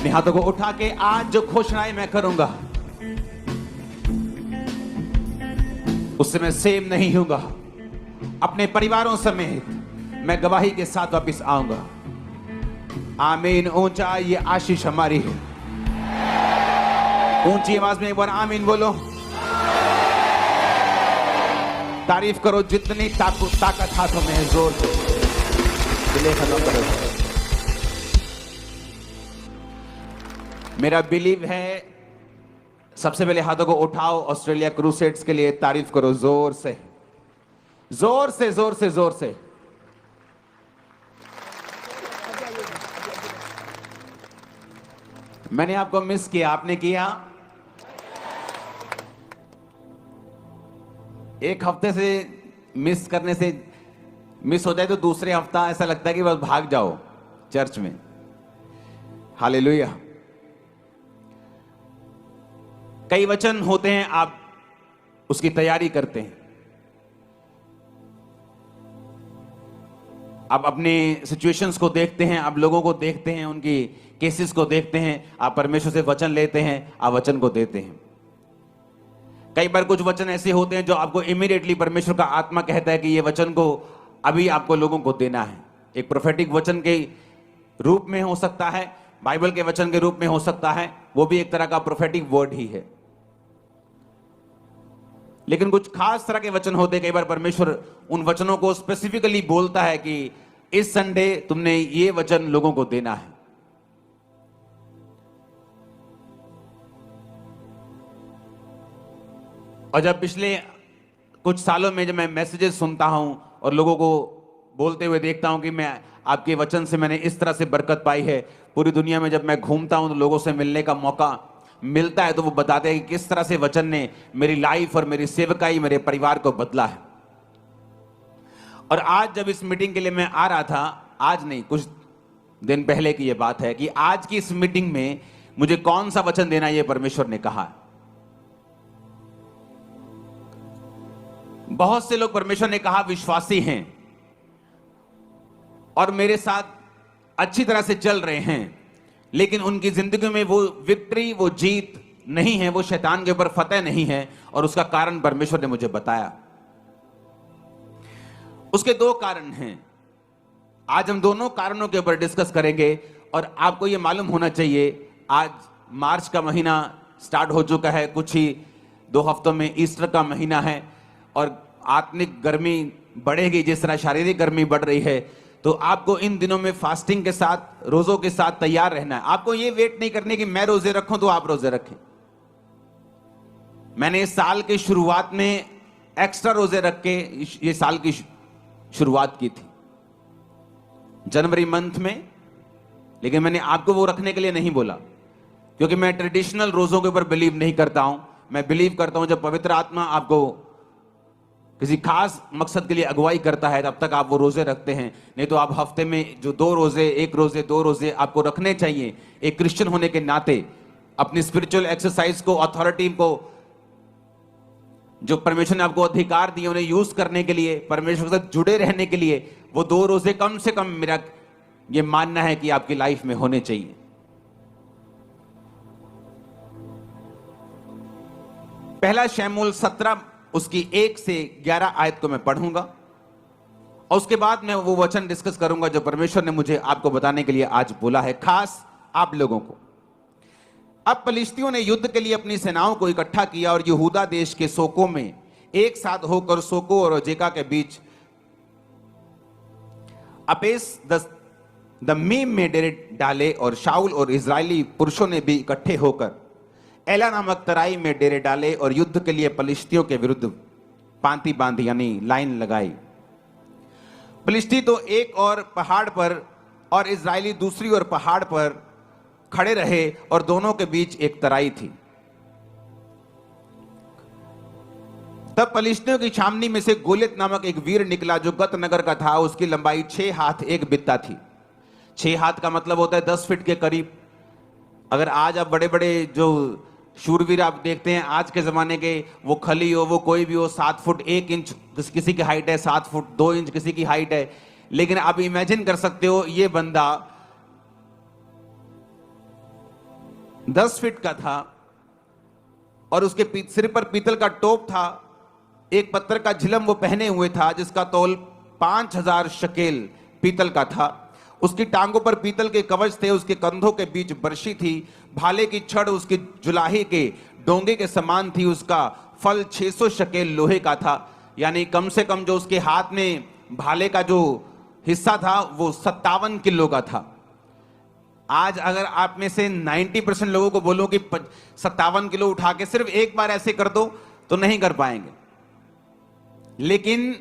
अपने हाथों को उठा के आज जो घोषणाएं मैं करूंगा उससे मैं सेम नहीं हूंगा। अपने परिवारों समेत मैं गवाही के साथ वापस आऊंगा। आमीन। ऊंचा ये आशीष हमारी है। ऊंची आवाज में एक बार आमीन बोलो। तारीफ करो जितनी ताकत हाथों में है, जोर से दिले खत्म करो। मेरा बिलीव है, सबसे पहले हाथों को उठाओ। ऑस्ट्रेलिया क्रूसेड्स के लिए तारीफ करो जोर से, जोर से, जोर से, जोर से। मैंने आपको मिस किया, आपने किया। एक हफ्ते से मिस करने से मिस हो जाए तो दूसरे हफ्ता ऐसा लगता है कि बस भाग जाओ चर्च में। हालेलुया। कई वचन होते हैं, आप उसकी तैयारी करते हैं, आप अपने सिचुएशंस को देखते हैं, आप लोगों को देखते हैं, उनकी केसेस को देखते हैं, आप परमेश्वर से वचन लेते हैं, आप वचन को देते हैं। कई बार कुछ वचन ऐसे होते हैं जो आपको इमीडिएटली परमेश्वर का आत्मा कहता है कि ये वचन को अभी आपको लोगों को देना है। एक प्रोफेटिक वचन के रूप में हो सकता है, बाइबल के वचन के रूप में हो सकता है, वो भी एक तरह का प्रोफेटिक वर्ड ही है। लेकिन कुछ खास तरह के वचन होते हैं, कई बार परमेश्वर उन वचनों को स्पेसिफिकली बोलता है कि इस संडे तुमने ये वचन लोगों को देना है। और जब पिछले कुछ सालों में जब मैं मैसेजेस सुनता हूं और लोगों को बोलते हुए देखता हूं कि मैं आपके वचन से मैंने इस तरह से बरकत पाई है, पूरी दुनिया में जब मैं घूमता हूं तो लोगों से मिलने का मौका मिलता है तो वो बताते हैं कि किस तरह से वचन ने मेरी लाइफ और मेरी सेवकाई, मेरे परिवार को बदला है। और आज जब इस मीटिंग के लिए मैं आ रहा था, आज नहीं कुछ दिन पहले की ये बात है कि आज की इस मीटिंग में मुझे कौन सा वचन देना ये परमेश्वर ने कहा। बहुत से लोग परमेश्वर ने कहा विश्वासी हैं और मेरे साथ अच्छी तरह से चल रहे हैं, लेकिन उनकी जिंदगी में वो विक्ट्री, वो जीत नहीं है, वो शैतान के ऊपर फतेह नहीं है। और उसका कारण परमेश्वर ने मुझे बताया। उसके दो कारण हैं। आज हम दोनों कारणों के ऊपर डिस्कस करेंगे। और आपको ये मालूम होना चाहिए, आज मार्च का महीना स्टार्ट हो चुका है, कुछ ही 2 हफ्तों में ईस्टर का महीना है और आत्मिक गर्मी बढ़ेगी। जिस तरह शारीरिक गर्मी बढ़ रही है, तो आपको इन दिनों में फास्टिंग के साथ, रोजों के साथ तैयार रहना है। आपको ये वेट नहीं करने कि मैं रोजे रखूं तो आप रोजे रखें। मैंने इस साल की शुरुआत में एक्स्ट्रा रोजे रख के ये साल की शुरुआत की थी जनवरी मंथ में, लेकिन मैंने आपको वो रखने के लिए नहीं बोला, क्योंकि मैं ट्रेडिशनल रोजों के ऊपर बिलीव नहीं करता हूं। मैं बिलीव करता हूं जब पवित्र आत्मा आपको किसी खास मकसद के लिए अगुवाई करता है तब तक आप वो रोजे रखते हैं। नहीं तो आप हफ्ते में जो 2 रोजे, 1 रोजे, 2 रोजे आपको रखने चाहिए। एक क्रिश्चियन होने के नाते अपनी स्पिरिचुअल एक्सरसाइज को, अथॉरिटी को, जो परमेश्वर ने आपको अधिकार दिए उन्हें यूज करने के लिए, परमेश्वर के साथ जुड़े रहने के लिए वो 2 रोजे कम से कम, मेरा ये मानना है कि आपकी लाइफ में होने चाहिए। पहला शमूएल 17 उसकी 1 से 11 आयत को मैं पढ़ूंगा और उसके बाद मैं वो वचन डिस्कस करूंगा जो परमेश्वर ने मुझे आपको बताने के लिए आज बोला है, खास आप लोगों को। अब पलिश्तियों ने युद्ध के लिए अपनी सेनाओं को इकट्ठा किया और यहूदा देश के सोको में एक साथ होकर सोको और अजेका के बीच अपेस दमीम में डेरे डाले। और शाऊल और इजरायली पुरुषों ने भी इकट्ठे होकर एला नामक तराई में डेरे डाले और युद्ध के लिए पलिश्तियों के विरुद्ध पांति बांधी, यानी लाइन लगाई। पलिश्ती तो एक और पहाड़ पर और इजरायली दूसरी ओर पहाड़ पर खड़े रहे और दोनों के बीच एक तराई थी। तब पलिश्तियों की छावनी में से गोलियत नामक एक वीर निकला जो गत नगर का था। उसकी लंबाई 6 हाथ 1 बित्ता थी। 6 हाथ का मतलब होता है 10 फीट के करीब। अगर आज आप बड़े बड़े जो शूरवीर आप देखते हैं आज के जमाने के, वो खली हो, वो कोई भी हो, 7 फुट 1 इंच किसी की हाइट है, 7 फुट 2 इंच किसी की हाइट है। लेकिन आप इमेजिन कर सकते हो ये बंदा 10 फीट का था और उसके सिर पर पीतल का टोप था। एक पत्थर का झिलम वो पहने हुए था जिसका तौल 5000 शकेल पीतल का था। उसकी टांगों पर पीतल के कवच थे, उसके कंधों के बीच बर्शी थी, भाले की छड़ उसकी जुलाही के डोंगे के समान थी। उसका फल 600 शकेल लोहे का था, यानी कम से कम जो उसके हाथ में भाले का जो हिस्सा था वो 57 किलो का था। आज अगर आप में से 90% लोगों को बोलो कि 57 किलो उठा के सिर्फ एक बार ऐसे कर दो तो नहीं कर पाएंगे। लेकिन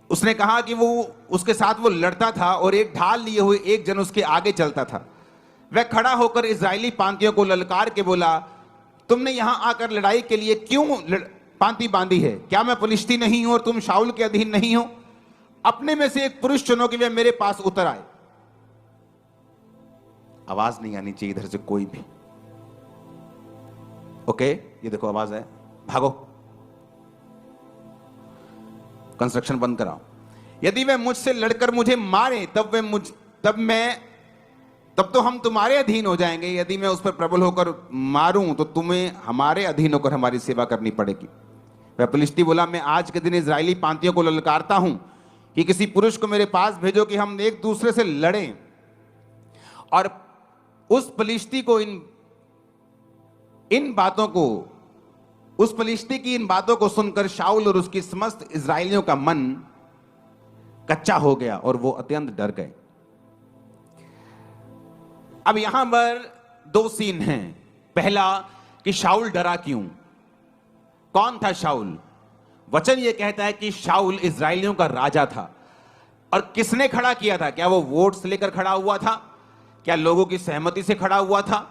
उसने कहा कि वो उसके साथ वो लड़ता था और एक ढाल लिए हुए एक जन उसके आगे चलता था। वह खड़ा होकर इजरायली पांतियों को ललकार के बोला, तुमने यहां आकर लड़ाई के लिए क्यों पांति बांधी है? क्या मैं फलिश्ती नहीं हूं और तुम शाऊल के अधीन नहीं हो? अपने में से एक पुरुष चुनो कि वह मेरे पास उतर आए। आवाज नहीं आनी चाहिए इधर से कोई भी। ओके, ये देखो आवाज है, भागो, कंस्ट्रक्शन बंद कराओ। यदि वह मुझसे लड़कर मुझे मारे तब तो हम तुम्हारे अधीन हो जाएंगे। यदि मैं उस पर प्रबल होकर मारूं तो तुम्हें हमारे अधीन होकर हमारी सेवा करनी पड़ेगी। वह फलिश्ती बोला, मैं आज के दिन इजरायली पांतियों को ललकारता हूं कि किसी पुरुष को मेरे पास भेजो कि हम एक दूसरे से लड़ें। और उस फलिश्ती की इन बातों को सुनकर शाऊल और उसकी समस्त इजरायलियों का मन कच्चा हो गया और वो अत्यंत डर गए। अब यहां पर 2 सीन हैं। पहला कि शाऊल डरा क्यों? कौन था शाऊल? वचन यह कहता है कि शाऊल इजरायलियों का राजा था। और किसने खड़ा किया था? क्या वो वोट्स लेकर खड़ा हुआ था? क्या लोगों की सहमति से खड़ा हुआ था?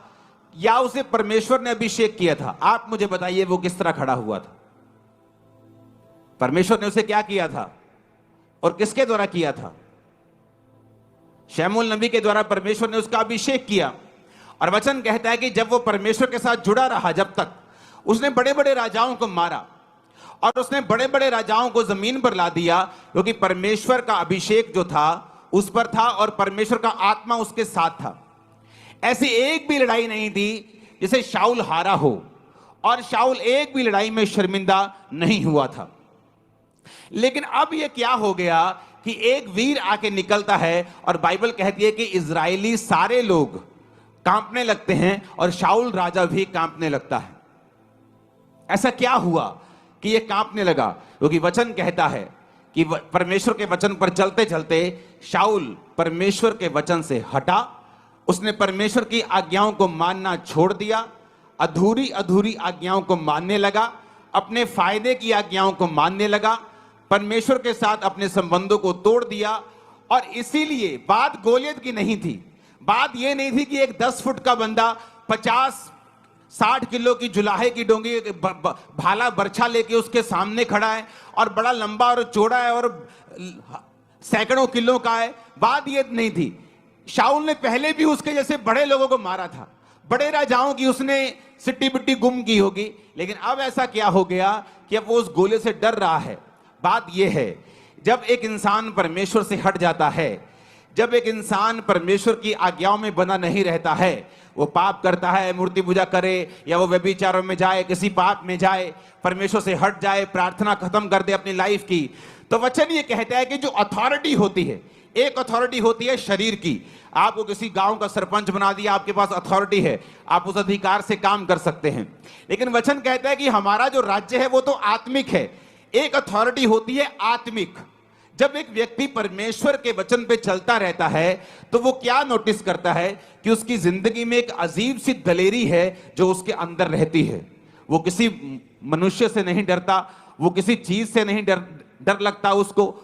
या उसे परमेश्वर ने अभिषेक किया था? आप मुझे बताइए वो किस तरह खड़ा हुआ था? परमेश्वर ने उसे क्या किया था और किसके द्वारा किया था? शमूएल नबी के द्वारा परमेश्वर ने उसका अभिषेक किया। और वचन कहता है कि जब वो परमेश्वर के साथ जुड़ा रहा, जब तक उसने बड़े बड़े राजाओं को मारा और उसने बड़े बड़े राजाओं को जमीन पर ला दिया, क्योंकि परमेश्वर का अभिषेक जो था उस पर था और परमेश्वर का आत्मा उसके साथ था। ऐसी एक भी लड़ाई नहीं थी जिसे शाऊल हारा हो, और शाऊल एक भी लड़ाई में शर्मिंदा नहीं हुआ था। लेकिन अब यह क्या हो गया कि एक वीर आके निकलता है और बाइबल कहती है कि इजरायली सारे लोग कांपने लगते हैं और शाऊल राजा भी कांपने लगता है। ऐसा क्या हुआ कि यह कांपने लगा? क्योंकि वचन कहता है कि परमेश्वर के वचन पर चलते चलते शाऊल परमेश्वर के वचन से हटा। उसने परमेश्वर की आज्ञाओं को मानना छोड़ दिया, अधूरी अधूरी आज्ञाओं को मानने लगा, अपने फायदे की आज्ञाओं को मानने लगा, परमेश्वर के साथ अपने संबंधों को तोड़ दिया। और इसीलिए बात गोलियत की नहीं थी। बात यह नहीं थी कि एक 10 फुट का बंदा 50-60 किलो की जुलाहे की डोंगी भाला बर्छा लेके उसके सामने खड़ा है और बड़ा लंबा और चौड़ा है और सैकड़ों किलो का है। बात यह नहीं थी। शाऊल ने पहले भी उसके जैसे बड़े लोगों को मारा था, बड़े राजाओं की उसने सिट्टी बिट्टी गुम की होगी। लेकिन अब ऐसा क्या हो गया कि अब वो उस गोले से डर रहा है। बात यह है, जब एक इंसान परमेश्वर से हट जाता है, जब एक इंसान परमेश्वर की आज्ञाओं में बना नहीं रहता है, वो पाप करता है, मूर्ति पूजा करे या वो व्यभिचारों में जाए, किसी पाप में जाए, परमेश्वर से हट जाए, प्रार्थना खत्म कर दे अपनी लाइफ की, तो वचन ये कहता है कि जो अथॉरिटी होती है, एक अथॉरिटी होती है शरीर की। आपको किसी गांव का सरपंच बना दिया, आपके पास अथॉरिटी है, आप उस अधिकार से काम कर सकते हैं। लेकिन वचन कहता है कि हमारा जो राज्य है वो तो आत्मिक है। एक अथॉरिटी होती है आत्मिक। जब एक व्यक्ति परमेश्वर के वचन पे चलता रहता है तो वो क्या नोटिस करता है कि उसकी जिंदगी में एक अजीब सी दलेरी है जो उसके अंदर रहती है। वो किसी मनुष्य से नहीं डरता, वो किसी चीज से नहीं डर लगता उसको।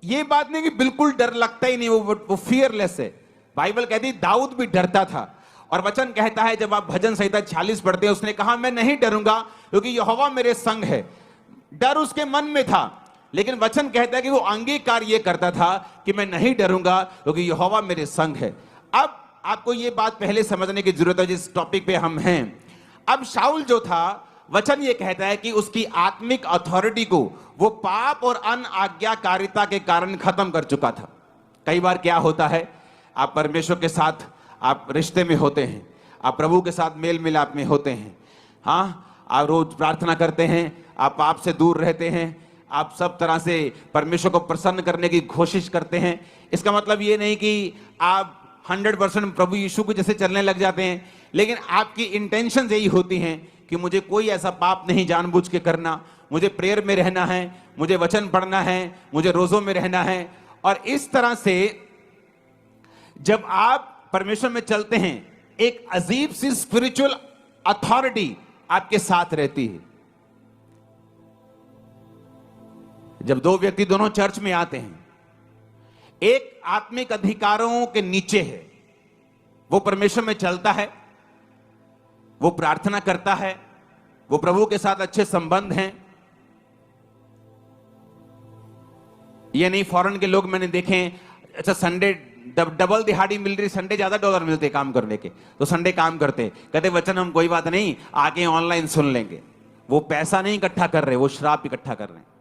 ये बात नहीं कि बिल्कुल डर लगता ही नहीं, वो फियरलेस है। बाइबल कहती दाऊद भी डरता था। और वचन कहता है, जब आप भजन संहिता 46 पढ़ते हैं, उसने कहा मैं नहीं डरूंगा क्योंकि यहोवा मेरे संग है। डर उसके मन में था, लेकिन वचन कहता है कि वो अंगीकार ये करता था कि मैं नहीं डरूंगा क्योंकि यहोवा मेरे संग है। अब आपको ये बात पहले समझने की जरूरत है जिस टॉपिक पे हम हैं। अब शाऊल जो था, वचन ये कहता है कि उसकी आत्मिक अथॉरिटी को वो पाप और अनाज्ञाकारिता के कारण खत्म कर चुका था। कई बार क्या होता है, आप परमेश्वर के साथ आप रिश्ते में होते हैं, आप प्रभु के साथ मेल मिलाप में होते हैं, हाँ, आप रोज प्रार्थना करते हैं, आप पाप से दूर रहते हैं, आप सब तरह से परमेश्वर को प्रसन्न करने की कोशिश करते हैं। इसका मतलब ये नहीं कि आप 100% प्रभु यीशु को जैसे चलने लग जाते हैं, लेकिन आपकी इंटेंशन यही होती हैं कि मुझे कोई ऐसा पाप नहीं जानबूझ के करना, मुझे प्रेयर में रहना है, मुझे वचन पढ़ना है, मुझे रोजों में रहना है। और इस तरह से जब आप परमेश्वर में चलते हैं, एक अजीब सी स्पिरिचुअल अथॉरिटी आपके साथ रहती है। जब दो व्यक्ति दोनों चर्च में आते हैं, एक आत्मिक अधिकारों के नीचे है, वो परमेश्वर में चलता है, वो प्रार्थना करता है, वो प्रभु के साथ अच्छे संबंध हैं। ये नहीं, फॉरेन के लोग मैंने देखे, अच्छा संडे डबल दिहाड़ी मिल रही, संडे ज्यादा डॉलर मिलते काम करने के, तो संडे काम करते, कहते वचन हम कोई बात नहीं आके ऑनलाइन सुन लेंगे। वो पैसा नहीं इकट्ठा कर रहे, वो श्राप इकट्ठा कर रहे हैं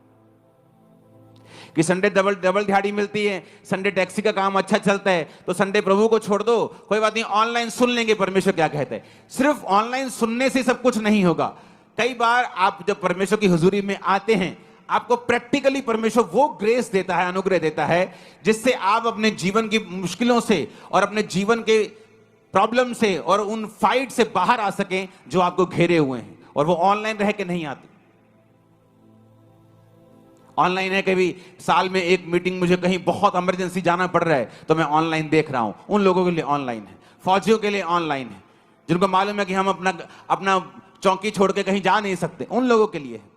कि संडे डबल दिहाड़ी मिलती है, संडे टैक्सी का काम अच्छा चलता है, तो संडे प्रभु को छोड़ दो, कोई बात नहीं ऑनलाइन सुन लेंगे परमेश्वर क्या कहते हैं। सिर्फ ऑनलाइन सुनने से सब कुछ नहीं होगा। कई बार आप जब परमेश्वर की हुजूरी में आते हैं, आपको प्रैक्टिकली परमेश्वर वो ग्रेस देता है, अनुग्रह देता है, जिससे आप अपने जीवन की मुश्किलों से और अपने जीवन के प्रॉब्लम से और उन फाइट से बाहर आ सकें जो आपको घेरे हुए हैं। और वो ऑनलाइन रह के नहीं आती। ऑनलाइन है, कभी साल में एक मीटिंग मुझे कहीं बहुत इमरजेंसी जाना पड़ रहा है तो मैं ऑनलाइन देख रहा हूं, उन लोगों के लिए ऑनलाइन है, फौजियों के लिए ऑनलाइन है, जिनको मालूम है कि हम अपना चौकी छोड़ के कहीं जा नहीं सकते, उन लोगों के लिए है।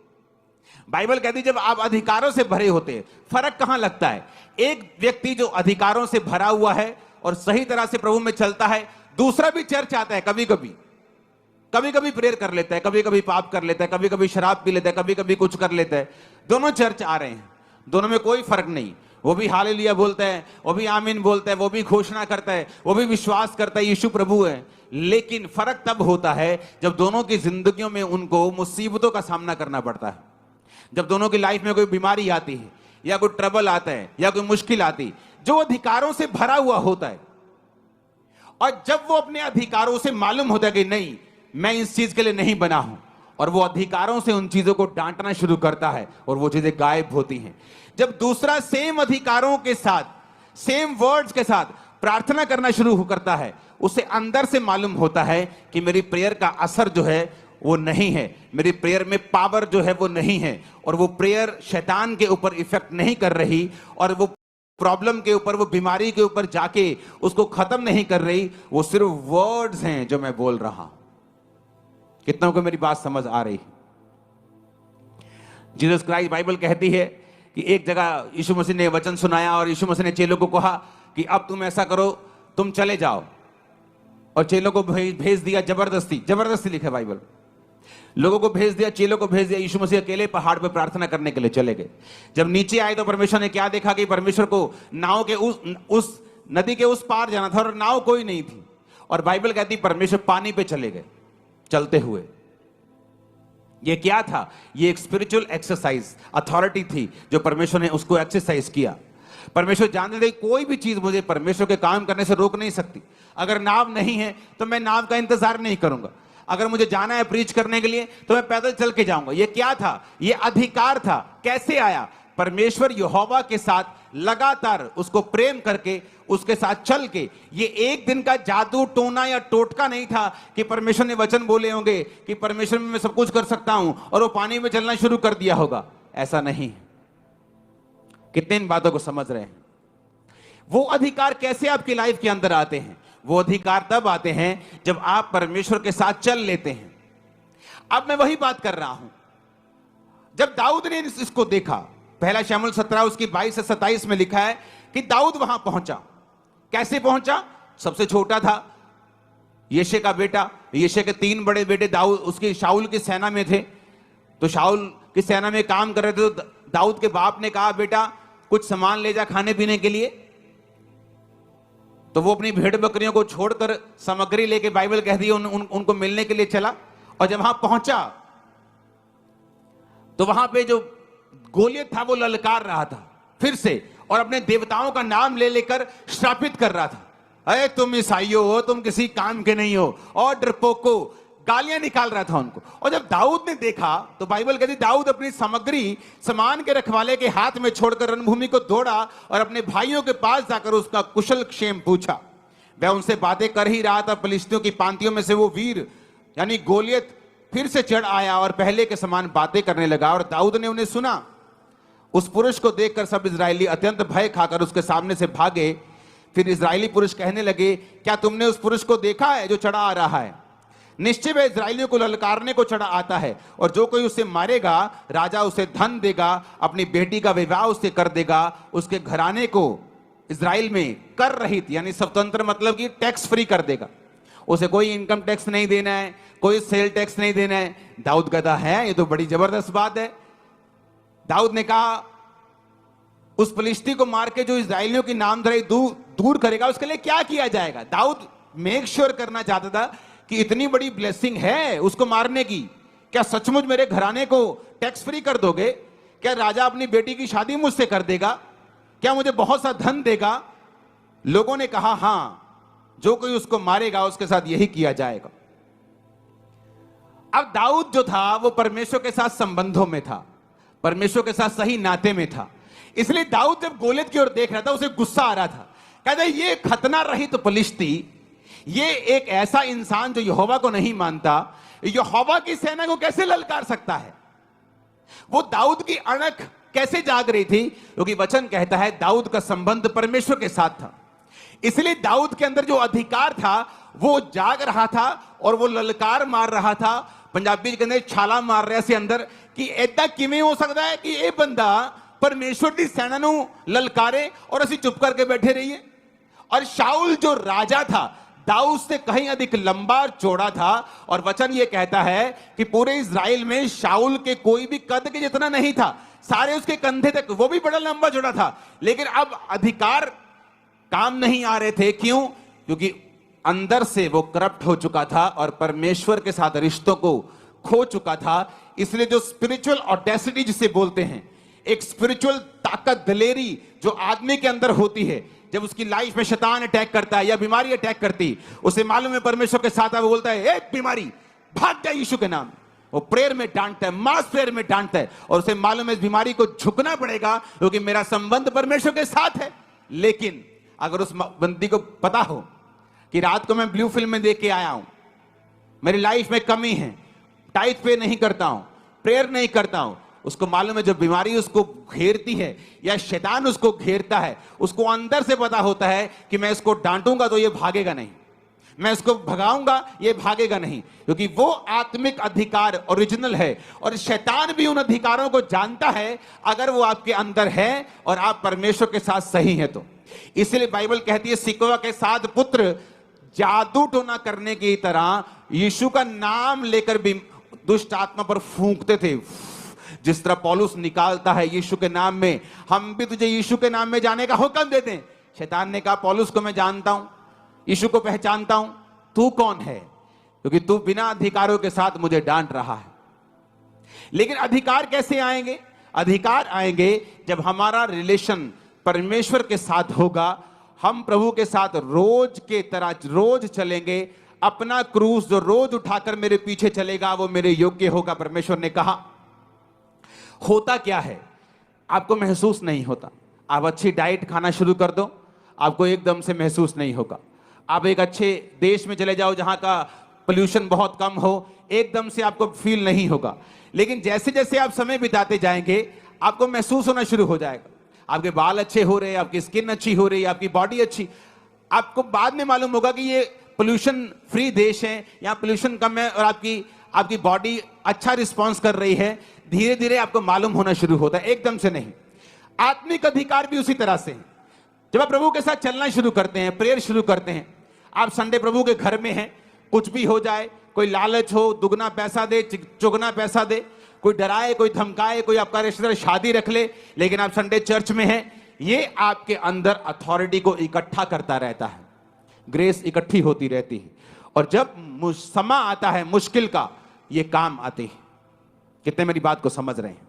बाइबल कहती है जब आप अधिकारों से भरे होते हैं, फर्क कहां लगता है, एक व्यक्ति जो अधिकारों से भरा हुआ है और सही तरह से प्रभु में चलता है, दूसरा भी चर्च आता है, कभी कभी प्रेयर कर लेता है, कभी कभी पाप कर लेता है, कभी कभी शराब पी लेता है, कभी कभी कुछ कर लेता है, दोनों चर्च आ रहे हैं, दोनों में कोई फर्क नहीं। वो भी हालेलुया बोलता है, वो भी आमीन बोलता है, वो भी घोषणा करता है, वो भी विश्वास करता है यीशु प्रभु है। लेकिन फर्क तब होता है जब दोनों की जिंदगियों में उनको मुसीबतों का सामना करना पड़ता है, जब दोनों की लाइफ में कोई बीमारी आती है या कोई ट्रबल आता है या कोई मुश्किल आती, जो अधिकारों से भरा हुआ होता है, और जब वो अपने अधिकारों से मालूम होता है कि नहीं मैं इस चीज के लिए नहीं बना हूं, और वो अधिकारों से उन चीजों को डांटना शुरू करता है और वो चीजें गायब होती हैं। जब दूसरा सेम अधिकारों के साथ, सेम वर्ड्स के साथ प्रार्थना करना शुरू करता है, उसे अंदर से मालूम होता है कि मेरी प्रेयर का असर जो है वो नहीं है, मेरी प्रेयर में पावर जो है वो नहीं है, और वो प्रेयर शैतान के ऊपर इफेक्ट नहीं कर रही, और वो प्रॉब्लम के ऊपर, वो बीमारी के ऊपर जाके उसको खत्म नहीं कर रही, वो सिर्फ वर्ड्स हैं जो मैं बोल रहा हूं। कितनों को मेरी बात समझ आ रही? जीसस क्राइस्ट, बाइबल कहती है कि एक जगह यीशु मसीह ने वचन सुनाया और यीशु मसीह ने चेलों को कहा कि अब तुम ऐसा करो, तुम चले जाओ, और चेलों को भेज दिया, जबरदस्ती लिखा बाइबल, लोगों को भेज दिया, चेलों को भेज दिया। यीशु मसीह अकेले पहाड़ पर प्रार्थना करने के लिए चले गए। जब नीचे आए तो परमेश्वर ने क्या देखा कि परमेश्वर को नाव के उस नदी के उस पार जाना था और नाव कोई नहीं थी, और बाइबल कहती परमेश्वर पानी पे चले गए चलते हुए। ये क्या था? ये एक स्पिरिचुअल एक्सरसाइज, अथॉरिटी थी जो परमेश्वर ने उसको एक्सरसाइज किया। परमेश्वर जानते थे कोई भी चीज मुझे परमेश्वर के काम करने से रोक नहीं सकती। अगर नाव नहीं है तो मैं नाव का इंतजार नहीं करूंगा, अगर मुझे जाना है प्रीच करने के लिए तो मैं पैदल चल के जाऊंगा। ये क्या था? ये अधिकार था। कैसे आया? परमेश्वर यहोवा के साथ लगातार उसको प्रेम करके, उसके साथ चल के। ये एक दिन का जादू टोना या टोटका नहीं था कि परमेश्वर ने वचन बोले होंगे कि परमेश्वर में मैं सब कुछ कर सकता हूं और वो पानी में चलना शुरू कर दिया होगा। ऐसा नहीं। कितने इन बातों को समझ रहे हैं? वो अधिकार कैसे आपकी लाइफ के अंदर आते हैं? वो अधिकार तब आते हैं जब आप परमेश्वर के साथ चल लेते हैं। अब मैं वही बात कर रहा हूं। जब दाऊद ने इसको देखा, पहला शमूएल 17 उसकी 22 से 27 में लिखा है कि दाऊद वहां पहुंचा। कैसे पहुंचा? सबसे छोटा था, यिशै का बेटा। यिशै के 3 बड़े बेटे दाऊद उसकी शाऊल की सेना में थे, तो शाऊल की सेना में काम कर रहे थे। तो दाऊद के बाप ने कहा, बेटा कुछ सामान ले जा खाने पीने के लिए। तो वो अपनी भेड़ बकरियों को छोड़कर सामग्री लेके, बाइबल कहती है उनको मिलने के लिए चला। और जब वहां पहुंचा तो वहां पे जो गोलियत था वो ललकार रहा था फिर से, और अपने देवताओं का नाम ले लेकर श्रापित कर रहा था। अरे तुम ईसाइयों हो, तुम किसी काम के नहीं हो, और डरपोको, गालियां निकाल रहा था उनको। और जब दाऊद ने देखा तो बाइबल कहती दाऊद अपनी सामग्री सामान के रखवाले के हाथ में छोड़कर रणभूमि को दौड़ा और अपने भाइयों के पास जाकर उसका कुशल क्षेम पूछा। वह उनसे बातें कर ही रहा था, फिलिस्तियों की पांतियों में से वो वीर यानी गोलियत फिर से चढ़ आया और पहले के समान बातें करने लगा, और दाऊद ने उन्हें सुना। उस पुरुष को देखकर सब इजरायली अत्यंत भय खाकर उसके सामने से भागे। फिर इजरायली पुरुष कहने लगे, क्या तुमने उस पुरुष को देखा है जो चढ़ा आ रहा है? निश्चय वह इजरायलियों को ललकारने को चढ़ा आता है, और जो कोई उसे मारेगा राजा उसे धन देगा, अपनी बेटी का विवाह उससे कर देगा, उसके घराने को इजराइल में कर रहित यानी स्वतंत्र मतलब कि टैक्स फ्री कर देगा। उसे कोई इनकम टैक्स नहीं देना है, कोई सेल टैक्स नहीं देना है। दाऊद कहता है ये तो बड़ी जबरदस्त बात है। दाऊद ने कहा उस फिलिस्ती को मार के जो इजरायलियों की नामधराई दूर करेगा उसके लिए क्या किया जाएगा। दाऊद मेक श्योर करना चाहता था कि इतनी बड़ी ब्लेसिंग है उसको मारने की, क्या सचमुच मेरे घराने को टैक्स फ्री कर दोगे? क्या राजा अपनी बेटी की शादी मुझसे कर देगा? क्या मुझे बहुत सा धन देगा? लोगों ने कहा हां, जो कोई उसको मारेगा उसके साथ यही किया जाएगा। अब दाऊद जो था वो परमेश्वर के साथ संबंधों में था, परमेश्वर के साथ सही नाते में था। इसलिए दाऊद जब गोलियत की ओर देख रहा था उसे गुस्सा आ रहा था। कहता ये खतना रहित फिलिस्ती, ये एक ऐसा इंसान जो यहोवा को नहीं मानता, यहोवा की सेना को कैसे ललकार सकता है? वो दाऊद की अणख कैसे जाग रही थी? क्योंकि वचन कहता है दाऊद का संबंध परमेश्वर के साथ था। इसलिए दाऊद के अंदर जो अधिकार था वो जाग रहा था और वो ललकार मार रहा था। पंजाबी के अंदर छाला मार रहा से अंदर कि ऐसा किवें हो सकता है कि ये बंदा परमेश्वर की सेना नू ललकारे और असी चुप करके बैठे रहिए। और शाऊल जो राजा था दाऊद से कहीं अधिक लंबा चौड़ा था, और वचन ये कहता है कि पूरे इजराइल में शाऊल के कोई भी कद के जितना नहीं था, सारे उसके कंधे तक, वो भी बड़ा लंबा चौड़ा था। लेकिन अब अधिकार काम नहीं आ रहे थे। क्यों? क्योंकि अंदर से वो करप्ट हो चुका था और परमेश्वर के साथ रिश्तों को खो चुका था। इसलिए जो स्पिरिचुअल ऑडेसिटी जिसे बोलते हैं, एक स्पिरिचुअल ताकत, दलेरी जो आदमी के अंदर होती है, जब उसकी लाइफ में शैतान अटैक करता है या बीमारी अटैक करती, उसे मालूम है परमेश्वर के साथ है, वो बोलता है एक बीमारी भाग जाए यीशु के नाम। वो प्रेयर में डांटता है, मास प्रेयर में डांटता है, और उसे मालूम है इस बीमारी को झुकना पड़ेगा क्योंकि मेरा संबंध परमेश्वर के साथ है। लेकिन अगर उस बंदी को पता हो कि रात को मैं ब्लू फिल्म में देख के आया हूं, मेरी लाइफ में कमी है, टाइट पे नहीं करता हूं, प्रेयर नहीं करता हूं, उसको मालूम है जब बीमारी उसको घेरती है या शैतान उसको घेरता है, उसको अंदर से पता होता है कि मैं इसको डांटूंगा तो ये भागेगा नहीं, मैं इसको भगाऊंगा ये भागेगा नहीं, क्योंकि वो आत्मिक अधिकार ओरिजिनल है। और शैतान भी उन अधिकारों को जानता है अगर वो आपके अंदर है और आप परमेश्वर के साथ सही हैं तो। इसलिए बाइबल कहती है सिकवा के 7 पुत्र जादू टोना करने की तरह यीशु का नाम लेकर भी दुष्ट आत्मा पर फूंकते थे। जिस तरह पौलुस निकालता है यीशु के नाम में, हम भी तुझे यीशु के नाम में जाने का हुक्म देते हैं। शैतान ने कहा पौलुस को मैं जानता हूं, यीशु को पहचानता हूं, तू कौन है? क्योंकि तू बिना अधिकारों के साथ मुझे डांट रहा है। लेकिन अधिकार कैसे आएंगे? अधिकार आएंगे जब हमारा रिलेशन परमेश्वर के साथ होगा। हम प्रभु के साथ रोज के तरह रोज चलेंगे। अपना क्रूस जो रोज उठाकर मेरे पीछे चलेगा वो मेरे योग्य होगा। परमेश्वर ने कहा। होता क्या है? आपको महसूस नहीं होता। आप अच्छी डाइट खाना शुरू कर दो, आपको एकदम से महसूस नहीं होगा। आप एक अच्छे देश में चले जाओ जहां का पोल्यूशन बहुत कम हो, एकदम से आपको फील नहीं होगा। लेकिन जैसे जैसे आप समय बिताते जाएंगे आपको महसूस होना शुरू हो जाएगा। आपके बाल अच्छे हो रहे हैं, आपकी स्किन अच्छी हो रही है, आपकी बॉडी अच्छी। आपको बाद में मालूम होगा कि ये पोल्यूशन फ्री देश है, यहाँ पोल्यूशन कम है और आपकी बॉडी अच्छा रिस्पॉन्स कर रही है। धीरे धीरे आपको मालूम होना शुरू होता है, एकदम से नहीं। आत्मिक अधिकार भी उसी तरह से है। जब आप प्रभु के साथ चलना शुरू करते हैं, प्रेयर शुरू करते हैं, आप संडे प्रभु के घर में हैं, कुछ भी हो जाए, कोई लालच हो, दुगना पैसा दे, चुगना पैसा दे, कोई डराए, कोई धमकाए, कोई आपका रिश्तेदार शादी रख ले, लेकिन आप संडे चर्च में हैं, ये आपके अंदर अथॉरिटी को इकट्ठा करता रहता है। ग्रेस इकट्ठी होती रहती है, और जब समय आता है मुश्किल का, ये काम आते हैं। कितने मेरी बात को समझ रहे हैं?